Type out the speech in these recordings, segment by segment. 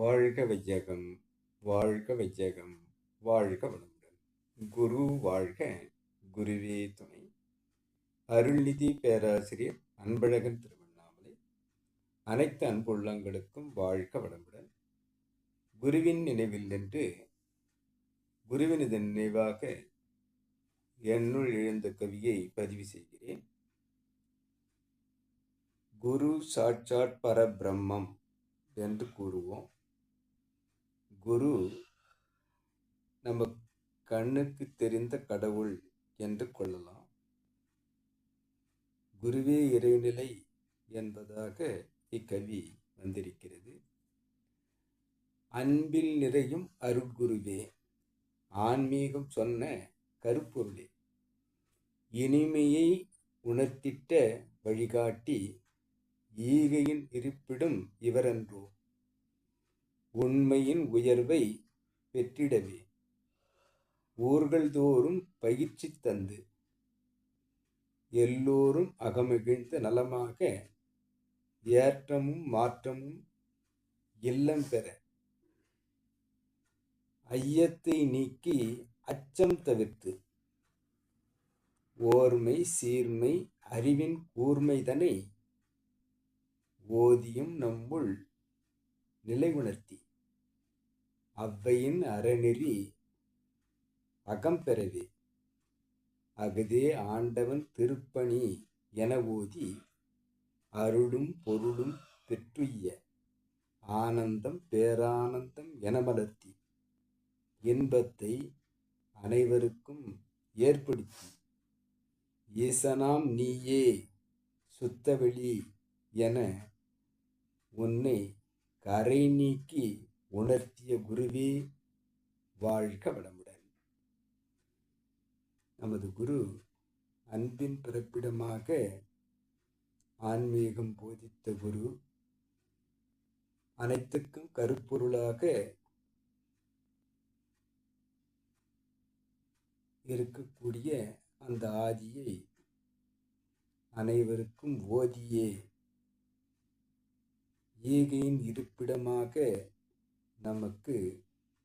வாழ்க வையகம், வாழ்க வையகம், வாழ்க வளமுடன். குரு வாழ்க, குருவே துணை. அருள்நிதி பேராசிரியர் அன்பழகன் திருவண்ணாமலை. அனைத்து அன்புள்ளங்களுக்கும் வாழ்க வளமுடன். குருவின் நினைவில் நின்று குருவினது நினைவாக என்னுள் எழுந்த கவியை பதிவு செய்கிறேன். குரு சாட்சாத் பரபிரம்மம் என்று கூறுவோம். குரு நம்ம கண்ணுக்கு தெரிந்த கடவுள் என்று கொள்ளலாம். குருவே இறைநிலை என்பதாக இக்கவி வந்திருக்கிறது. அன்பில் நிறையும் அருட்குருவே, ஆன்மீகம் சொன்ன கருப்பொருளே, இனிமையை உணர்த்திட்ட வழிகாட்டி, ஈகையின் இருப்பிடும் இவரன்றோ, உண்மையின் உயர்வை பெற்றிடவே ஊர்கள் தோறும் பயிற்சி தந்து, எல்லோரும் அகமகிழ்ந்த நலமாக ஏற்றமும் மாற்றமும் இல்லம் பெற, ஐயத்தை நீக்கி அச்சம் தவிர்த்து, ஓர்மை சீர்மை அறிவின் கூர்மைதனை ஓதியும் நம்முள் நிலை உணர்த்தி, அவ்வையின் அறநெறி அகம்பெறவே அகுதே ஆண்டவன் திருப்பணி என ஓதி, அருளும் பொருளும் பெற்றுய்ய ஆனந்தம் பேரானந்தம் என மலர்த்தி, இன்பத்தை அனைவருக்கும் ஏற்படுத்தி, ஈசனாம் நீயே சுத்தவெளி என உன்னை கரை நீக்கி உணர்த்திய குருவே வாழ்க வளமுடன். நமது குரு அன்பின் பிறப்பிடமாக ஆன்மீகம் போதித்த குரு, அனைத்துக்கும் கருப்பொருளாக இருக்கக்கூடிய அந்த ஆதியை அனைவருக்கும் ஓதியே ஈகையின் இருப்பிடமாக நமக்கு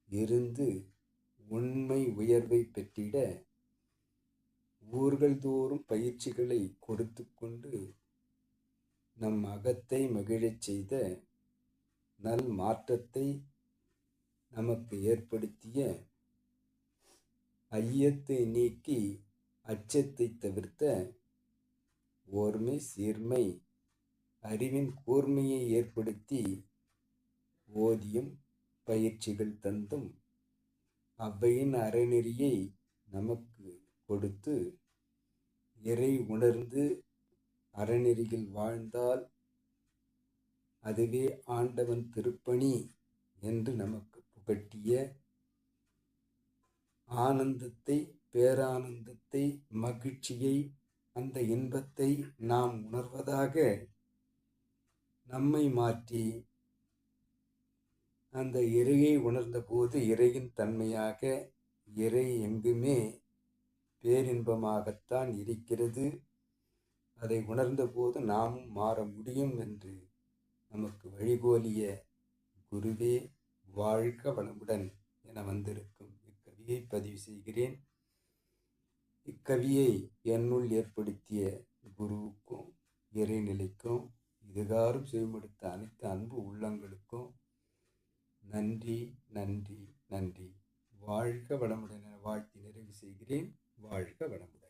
இருந்து உண்மை உயர்வை பெற்றிட ஊர்கள் தோறும் பயிற்சிகளை கொடுத்து கொண்டு நம் அகத்தை மகிழச் செய்த நல் மாற்றத்தை நமக்கு ஏற்படுத்திய, ஐயத்தை நீக்கி அச்சத்தை தவிர்த்த, ஓர்மை சீர்மை அறிவின் கூர்மையை ஏற்படுத்தி ஓதியும் பயிற்சிகள் தந்தும் அவ்வையின் அறநெறியை நமக்கு கொடுத்து, இறை உணர்ந்து அறநெறியில் வாழ்ந்தால் அதுவே ஆண்டவன் திருப்பணி என்று நமக்கு புகட்டிய ஆனந்தத்தை பேரானந்தத்தை மகிழ்ச்சியை, அந்த இன்பத்தை நாம் உணர்வதாக நம்மை மாற்றி, அந்த இறையை உணர்ந்த போது இறையின் தன்மையாக இறை எங்குமே பேரின்பமாகத்தான் இருக்கிறது, அதை உணர்ந்த போது நாமும் மாற முடியும் என்று நமக்கு வழிகோலிய குருவே வாழ்க வளமுடன் என வந்திருக்கும் இக்கவியை பதிவு செய்கிறேன். இக்கவியை என்னுள் ஏற்படுத்திய குருவுக்கும் இறைநிலைக்கும் இதுகாரும் செவிமடுத்த அனைத்து அன்பு உள்ளங்களுக்கும் நன்றி நன்றி நன்றி. வாழ்க வளமுடன் என வாழ்த்தி நிறைவு செய்கிறேன். வாழ்க வளமுடன்.